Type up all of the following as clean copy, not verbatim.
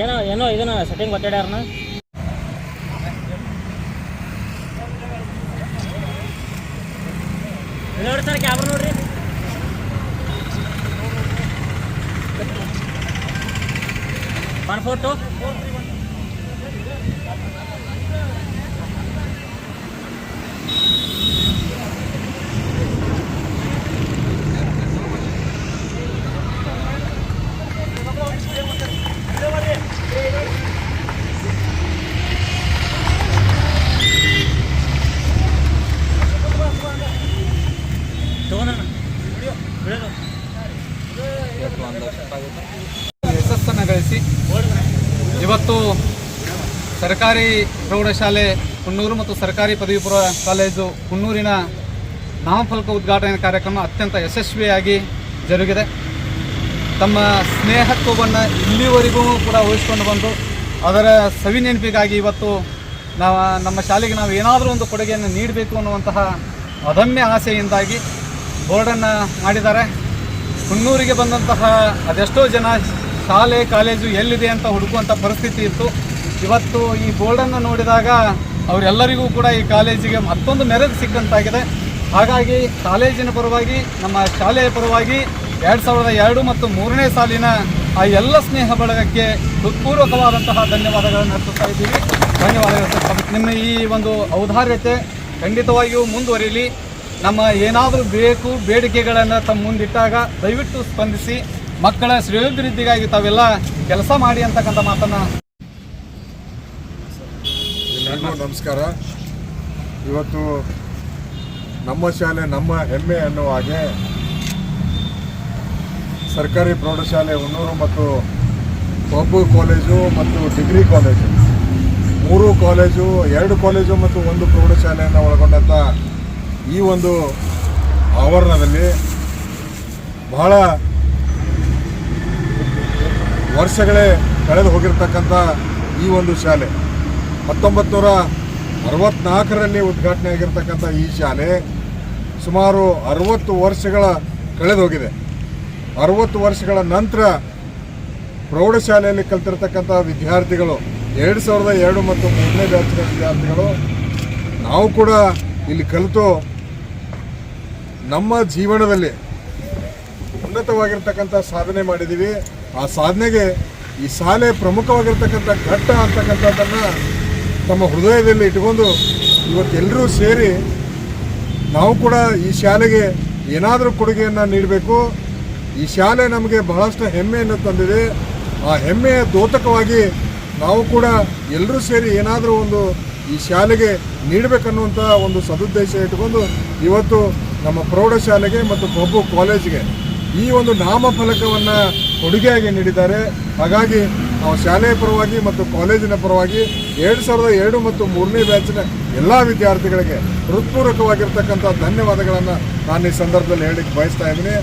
ಏನೋ ಇದನ್ನ ಸೆಟ್ಟಿಂಗ್ ಗೊತ್ತಾಡ್ಯಾರನ ನೋಡಿ ಸರ್ ಕ್ಯಾಮ್ರಾ ನೋಡ್ರಿ ಒನ್ ಫೋಟೋ ಯಶಸ್ಸನ್ನು ಗಳಿಸಿ ಇವತ್ತು ಸರ್ಕಾರಿ ಪ್ರೌಢಶಾಲೆ ಕುನ್ನೂರು ಮತ್ತು ಸರ್ಕಾರಿ ಪದವಿ ಪೂರ್ವ ಕಾಲೇಜು ಕುನ್ನೂರಿನ ನಾಮಫಲಕ ಉದ್ಘಾಟನೆ ಕಾರ್ಯಕ್ರಮ ಅತ್ಯಂತ ಯಶಸ್ವಿಯಾಗಿ ಜರುಗಿದೆ. ತಮ್ಮ ಸ್ನೇಹತ್ವವನ್ನು ಇಲ್ಲಿವರೆಗೂ ಕೂಡ ಉಳಿಸ್ಕೊಂಡು ಬಂದು ಅದರ ಸವಿ ನೆನಪಿಗಾಗಿ ಇವತ್ತು ನಮ್ಮ ಶಾಲೆಗೆ ನಾವು ಏನಾದರೂ ಒಂದು ಕೊಡುಗೆಯನ್ನು ನೀಡಬೇಕು ಅನ್ನುವಂತಹ ಅದಮ್ಯ ಆಸೆಯಿಂದಾಗಿ ಬೋರ್ಡನ್ನು ಮಾಡಿದ್ದಾರೆ. ಕುನ್ನೂರಿಗೆ ಬಂದಂತಹ ಅದೆಷ್ಟೋ ಜನ ಶಾಲೆ ಕಾಲೇಜು ಎಲ್ಲಿದೆ ಅಂತ ಹುಡುಕುವಂಥ ಪರಿಸ್ಥಿತಿ ಇತ್ತು. ಇವತ್ತು ಈ ಬೋರ್ಡನ್ನು ನೋಡಿದಾಗ ಅವರೆಲ್ಲರಿಗೂ ಕೂಡ ಈ ಕಾಲೇಜಿಗೆ ಮತ್ತೊಂದು ಮೆರುಗು ಸಿಕ್ಕಂತಾಗಿದೆ. ಹಾಗಾಗಿ ಕಾಲೇಜಿನ ಪರವಾಗಿ ನಮ್ಮ ಶಾಲೆಯ ಪರವಾಗಿ 2002 ಮತ್ತು 3ನೇ ಸಾಲಿನ ಆ ಎಲ್ಲ ಸ್ನೇಹ ಬಳಗಕ್ಕೆ ಹೃತ್ಪೂರ್ವಕವಾದಂತಹ ಧನ್ಯವಾದಗಳನ್ನು ಅರ್ಪಿಸ್ತಾ ಇದ್ದೀವಿ. ಧನ್ಯವಾದಗಳು. ನಿಮ್ಮ ಈ ಒಂದು ಔದಾರ್ಯತೆ ಖಂಡಿತವಾಗಿಯೂ ಮುಂದುವರಿಯಲಿ. ನಮ್ಮ ಏನಾದರೂ ಬೇಡಿಕೆಗಳನ್ನು ತಮ್ಮ ಮುಂದಿಟ್ಟಾಗ ದಯವಿಟ್ಟು ಸ್ಪಂದಿಸಿ ಮಕ್ಕಳ ಶ್ರೇಯೋಭಿವೃದ್ಧಿಗಾಗಿ ತಾವೆಲ್ಲ ಕೆಲಸ ಮಾಡಿ ಅಂತಕ್ಕಂಥ ಮಾತನ್ನು. ಎಲ್ಲರಿಗೂ ನಮಸ್ಕಾರ. ಇವತ್ತು ನಮ್ಮ ಶಾಲೆ ನಮ್ಮ ಹೆಮ್ಮೆ ಅನ್ನುವ ಹಾಗೆ ಸರ್ಕಾರಿ ಪ್ರೌಢಶಾಲೆ ಹುನ್ನೂರು ಮತ್ತು ಪಬ್ಬು ಕಾಲೇಜು ಮತ್ತು ಡಿಗ್ರಿ ಕಾಲೇಜು 3 ಕಾಲೇಜು 2 ಕಾಲೇಜು ಮತ್ತು 1 ಪ್ರೌಢಶಾಲೆಯನ್ನು ಒಳಗೊಂಡಂಥ ಈ ಒಂದು ಆವರಣದಲ್ಲಿ ಬಹಳ ವರ್ಷಗಳೇ ಕಳೆದು ಹೋಗಿರ್ತಕ್ಕಂಥ ಈ ಒಂದು ಶಾಲೆ 1964ರಲ್ಲಿ ಉದ್ಘಾಟನೆ ಆಗಿರ್ತಕ್ಕಂಥ ಈ ಶಾಲೆ ಸುಮಾರು 60 ವರ್ಷಗಳ ಕಳೆದು ಹೋಗಿದೆ. 60 ವರ್ಷಗಳ ನಂತರ ಪ್ರೌಢಶಾಲೆಯಲ್ಲಿ ಕಲಿತಿರ್ತಕ್ಕಂಥ ವಿದ್ಯಾರ್ಥಿಗಳು 2002 ಮತ್ತು 3ನೇ ಬ್ಯಾಚಿನ ವಿದ್ಯಾರ್ಥಿಗಳು ನಾವು ಕೂಡ ಇಲ್ಲಿ ಕಲಿತು ನಮ್ಮ ಜೀವನದಲ್ಲಿ ಉನ್ನತವಾಗಿರ್ತಕ್ಕಂಥ ಸಾಧನೆ ಮಾಡಿದ್ದೀವಿ. ಆ ಸಾಧನೆಗೆ ಈ ಶಾಲೆ ಪ್ರಮುಖವಾಗಿರ್ತಕ್ಕಂಥ ಘಟ್ಟ ಅಂತಕ್ಕಂಥದ್ದನ್ನು ತಮ್ಮ ಹೃದಯದಲ್ಲಿ ಇಟ್ಕೊಂಡು ಇವತ್ತೆಲ್ಲರೂ ಸೇರಿ ನಾವು ಕೂಡ ಈ ಶಾಲೆಗೆ ಏನಾದರೂ ಕೊಡುಗೆಯನ್ನು ನೀಡಬೇಕು. ಈ ಶಾಲೆ ನಮಗೆ ಬಹಳಷ್ಟು ಹೆಮ್ಮೆಯನ್ನು ತಂದಿದೆ. ಆ ಹೆಮ್ಮೆಯ ದ್ಯೋತಕವಾಗಿ ನಾವು ಕೂಡ ಎಲ್ಲರೂ ಸೇರಿ ಏನಾದರೂ ಒಂದು ಈ ಶಾಲೆಗೆ ನೀಡಬೇಕನ್ನುವಂಥ ಒಂದು ಸದುದ್ದೇಶ ಇಟ್ಟುಕೊಂಡು ಇವತ್ತು ನಮ್ಮ ಪ್ರೌಢಶಾಲೆಗೆ ಮತ್ತು ಪಬ್ಬು ಕಾಲೇಜಿಗೆ ಈ ಒಂದು ನಾಮಫಲಕವನ್ನು ಕೊಡುಗೆಯಾಗಿ ನೀಡಿದ್ದಾರೆ. ಹಾಗಾಗಿ ನಾವು ಶಾಲೆಯ ಪರವಾಗಿ ಮತ್ತು ಕಾಲೇಜಿನ ಪರವಾಗಿ 2002 ಮತ್ತು 3ನೇ ಬ್ಯಾಚಿನ ಎಲ್ಲ ವಿದ್ಯಾರ್ಥಿಗಳಿಗೆ ಹೃತ್ಪೂರ್ವಕವಾಗಿರ್ತಕ್ಕಂಥ ಧನ್ಯವಾದಗಳನ್ನು ನಾನು ಈ ಸಂದರ್ಭದಲ್ಲಿ ಹೇಳಲಿಕ್ಕೆ ಬಯಸ್ತಾ ಇದ್ದೀನಿ.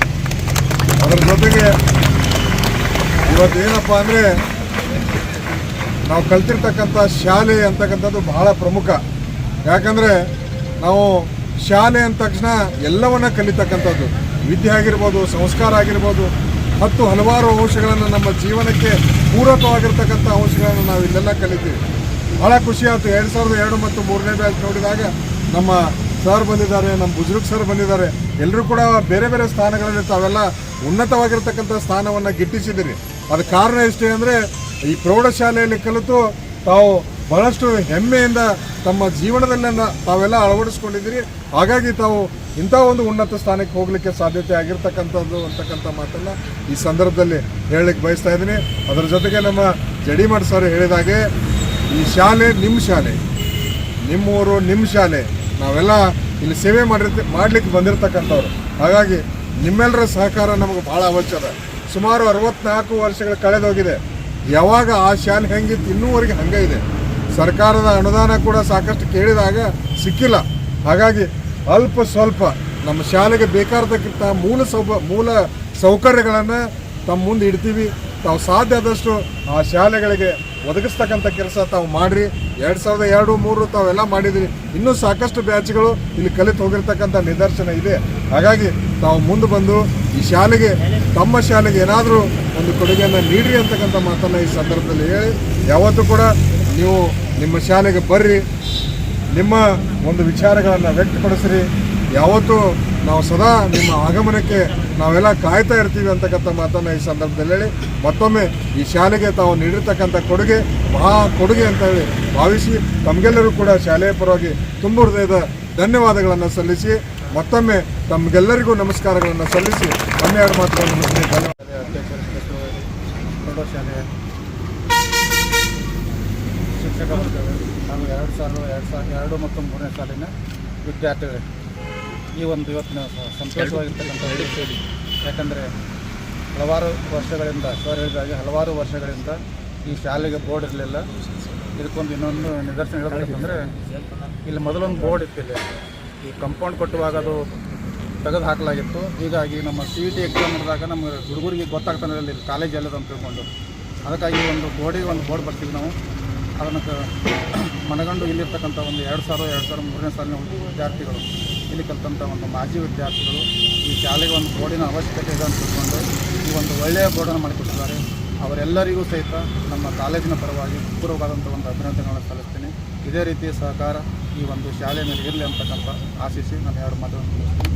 ಅದರ ಜೊತೆಗೆ ಇವತ್ತೇನಪ್ಪ ಅಂದರೆ ನಾವು ಕಲ್ತಿರ್ತಕ್ಕಂಥ ಶಾಲೆ ಅಂತಕ್ಕಂಥದ್ದು ಬಹಳ ಪ್ರಮುಖ. ಯಾಕಂದರೆ ನಾವು ಶಾಲೆ ಅಂದ ತಕ್ಷಣ ಎಲ್ಲವನ್ನ ಕಲಿತಕ್ಕಂಥದ್ದು, ವಿದ್ಯೆ ಆಗಿರ್ಬೋದು, ಸಂಸ್ಕಾರ ಆಗಿರ್ಬೋದು, ಮತ್ತು ಹಲವಾರು ಅಂಶಗಳನ್ನು ನಮ್ಮ ಜೀವನಕ್ಕೆ ಪೂರಕವಾಗಿರ್ತಕ್ಕಂಥ ಅಂಶಗಳನ್ನು ನಾವು ಇಲ್ಲೆಲ್ಲ ಕಲಿತೀವಿ. ಭಾಳ ಖುಷಿ ಆಯಿತು. 2002 ಮತ್ತು 3ನೇ ಬ್ಯಾಚ್ ನೋಡಿದಾಗ ನಮ್ಮ ಸರ್ ಬಂದಿದ್ದಾರೆ, ನಮ್ಮ ಬುಜುರ್ಗ್ ಸರ್ ಬಂದಿದ್ದಾರೆ. ಎಲ್ಲರೂ ಕೂಡ ಬೇರೆ ಬೇರೆ ಸ್ಥಾನಗಳಲ್ಲಿ ತಾವೆಲ್ಲ ಉನ್ನತವಾಗಿರ್ತಕ್ಕಂಥ ಸ್ಥಾನವನ್ನು ಗಿಟ್ಟಿಸಿದ್ದೀರಿ. ಅದಕ್ಕೆ ಕಾರಣ ಇಷ್ಟೇ ಅಂದರೆ ಈ ಪ್ರೌಢಶಾಲೆಯಲ್ಲಿ ಕಲಿತು ತಾವು ಬಹಳಷ್ಟು ಹೆಮ್ಮೆಯಿಂದ ತಮ್ಮ ಜೀವನದಲ್ಲ ತಾವೆಲ್ಲ ಅಳವಡಿಸ್ಕೊಂಡಿದ್ದೀರಿ. ಹಾಗಾಗಿ ತಾವು ಇಂಥ ಒಂದು ಉನ್ನತ ಸ್ಥಾನಕ್ಕೆ ಹೋಗಲಿಕ್ಕೆ ಸಾಧ್ಯತೆ ಆಗಿರ್ತಕ್ಕಂಥದ್ದು ಅಂತಕ್ಕಂಥ ಮಾತನ್ನು ಈ ಸಂದರ್ಭದಲ್ಲಿ ಹೇಳಲಿಕ್ಕೆ ಬಯಸ್ತಾ ಇದ್ದೀನಿ. ಅದರ ಜೊತೆಗೆ ನಮ್ಮ ಜಡಿಮಠ್ ಸರ್ ಹೇಳಿದಾಗೆ ಈ ಶಾಲೆ ನಿಮ್ಮ ಶಾಲೆ, ನಿಮ್ಮೂರು ನಿಮ್ಮ ಶಾಲೆ, ನಾವೆಲ್ಲ ಇಲ್ಲಿ ಸೇವೆ ಮಾಡಲಿಕ್ಕೆ ಬಂದಿರತಕ್ಕಂಥವ್ರು. ಹಾಗಾಗಿ ನಿಮ್ಮೆಲ್ಲರ ಸಹಕಾರ ನಮಗೆ ಭಾಳ ಅವಶ್ಯಕ. ಸುಮಾರು 64 ವರ್ಷಗಳು ಕಳೆದೋಗಿದೆ. ಯಾವಾಗ ಆ ಶಾಲೆ ಹೆಂಗಿತ್ತು ಇನ್ನೂವರೆಗೆ ಹಂಗೆ ಇದೆ. ಸರ್ಕಾರದ ಅನುದಾನ ಕೂಡ ಸಾಕಷ್ಟು ಕೇಳಿದಾಗ ಸಿಕ್ಕಿಲ್ಲ. ಹಾಗಾಗಿ ಅಲ್ಪ ಸ್ವಲ್ಪ ನಮ್ಮ ಶಾಲೆಗೆ ಬೇಕಾದಕ್ಕಿಂತ ಮೂಲ ಸೌಕರ್ಯಗಳನ್ನು ತಮ್ಮ ಮುಂದೆ ಇಡ್ತೀವಿ. ತಾವು ಸಾಧ್ಯ ಆದಷ್ಟು ಆ ಶಾಲೆಗಳಿಗೆ ಒದಗಿಸ್ತಕ್ಕಂಥ ಕೆಲಸ ತಾವು ಮಾಡಿರಿ. 2002, 3 ತಾವೆಲ್ಲ ಮಾಡಿದಿರಿ. ಇನ್ನೂ ಸಾಕಷ್ಟು ಬ್ಯಾಚ್ಗಳು ಇಲ್ಲಿ ಕಲಿತು ಹೋಗಿರ್ತಕ್ಕಂಥ ನಿದರ್ಶನ ಇದೆ. ಹಾಗಾಗಿ ತಾವು ಮುಂದೆ ಬಂದು ಈ ಶಾಲೆಗೆ ತಮ್ಮ ಶಾಲೆಗೆ ಏನಾದರೂ ಒಂದು ಕೊಡುಗೆಯನ್ನು ನೀಡ್ರಿ ಅಂತಕ್ಕಂಥ ಮಾತನ್ನು ಈ ಸಂದರ್ಭದಲ್ಲಿ ಹೇಳಿ, ಯಾವತ್ತೂ ಕೂಡ ನೀವು ನಿಮ್ಮ ಶಾಲೆಗೆ ಬರ್ರಿ, ನಿಮ್ಮ ಒಂದು ವಿಚಾರಗಳನ್ನು ವ್ಯಕ್ತಪಡಿಸ್ರಿ. ಯಾವತ್ತೂ ನಾವು ಸದಾ ನಿಮ್ಮ ಆಗಮನಕ್ಕೆ ನಾವೆಲ್ಲ ಕಾಯ್ತಾ ಇರ್ತೀವಿ ಅಂತಕ್ಕಂಥ ಮಾತನ್ನು ಈ ಸಂದರ್ಭದಲ್ಲಿ ಹೇಳಿ, ಮತ್ತೊಮ್ಮೆ ಈ ಶಾಲೆಗೆ ತಾವು ನೀಡಿರ್ತಕ್ಕಂಥ ಕೊಡುಗೆ ಕೊಡುಗೆ ಅಂತ ಹೇಳಿ ಭಾವಿಸಿ ತಮಗೆಲ್ಲರೂ ಕೂಡ ಶಾಲೆಯ ಪರವಾಗಿ ತುಂಬ ಹೃದಯದ ಧನ್ಯವಾದಗಳನ್ನು ಸಲ್ಲಿಸಿ ಮತ್ತೊಮ್ಮೆ ತಮಗೆಲ್ಲರಿಗೂ ನಮಸ್ಕಾರಗಳನ್ನು ಸಲ್ಲಿಸಿ ಒಂದೆರಡು ಮಾತುಗಳನ್ನು ಮುಗಿಸಿ ಪ್ರೌಢಶಾಲೆ ಶಿಕ್ಷಕ ವರ್ಗಗಳು ಹಾಗೂ 2002 ಮತ್ತು 3ನೇ ಸಾಲಿನ ವಿದ್ಯಾರ್ಥಿಗಳು ಈ ಒಂದು ಇವತ್ತಿನ ಸಂತೋಷವಾಗಿರ್ತಕ್ಕಂಥ ಹೇಳಿ, ಯಾಕಂದರೆ ಹಲವಾರು ವರ್ಷಗಳಿಂದ ಸರ್ ಹೇಳಿದಾಗೆ ಹಲವಾರು ವರ್ಷಗಳಿಂದ ಈ ಶಾಲೆಗೆ ಬೋರ್ಡ್ ಇರಲಿಲ್ಲ. ಇದಕ್ಕೊಂದು ಇನ್ನೊಂದು ನಿದರ್ಶನ ಹೇಳಬೇಕಂತಂದರೆ ಇಲ್ಲಿ ಮೊದಲೊಂದು ಬೋರ್ಡ್ ಇತ್ತು. ಇಲ್ಲಿ ಈ ಕಂಪೌಂಡ್ ಕಟ್ಟುವಾಗ ಅದು ತೆಗೆದು ಹಾಕಲಾಗಿತ್ತು. ಹೀಗಾಗಿ ನಮ್ಮ CET ಎಕ್ಸಾಮ್ ಮಾಡಿದಾಗ ನಮ್ಮ ಹುಡುಗರಿಗೆ ಗೊತ್ತಾಗ್ತಾನೆ ಇಲ್ಲಿ ಕಾಲೇಜ್ ಎಲ್ಲದ ಅಂತ ತಿಳ್ಕೊಂಡು, ಅದಕ್ಕಾಗಿ ಒಂದು ಬೋರ್ಡಿಗೆ ಒಂದು ಬೋರ್ಡ್ ಬರ್ತೀವಿ ನಾವು. ಅದನ್ನು ಮನಗಂಡು ಇಲ್ಲಿರ್ತಕ್ಕಂಥ ಒಂದು 2003ನೇ ಸಾಲಿನ ವಿದ್ಯಾರ್ಥಿಗಳು, ಇಲ್ಲಿ ಕಲಿತಂಥ ಒಂದು ಮಾಜಿ ವಿದ್ಯಾರ್ಥಿಗಳು ಈ ಶಾಲೆಗೆ ಒಂದು ಬೋರ್ಡಿನ ಅವಶ್ಯಕತೆ ಇದೆ ಅಂತ ತಿಳ್ಕೊಂಡು ಈ ಒಂದು ಒಳ್ಳೆಯ ಬೋರ್ಡನ್ನು ಮಾಡಿಕೊಟ್ಟಿದ್ದಾರೆ. ಅವರೆಲ್ಲರಿಗೂ ಸಹಿತ ನಮ್ಮ ಕಾಲೇಜಿನ ಪರವಾಗಿ ಪೂರ್ವವಾದಂಥ ಒಂದು ಅಭಿನಂದನೆಗಳನ್ನು ಸಲ್ಲಿಸ್ತೀನಿ. ಇದೇ ರೀತಿಯ ಸಹಕಾರ ಈ ಒಂದು ಶಾಲೆಯ ಮೇಲೆ ಇರಲಿ ಅಂತಕ್ಕಂಥ ಆಶಿಸಿ ನಾನು 2 ಮಾತುಗಳನ್ನು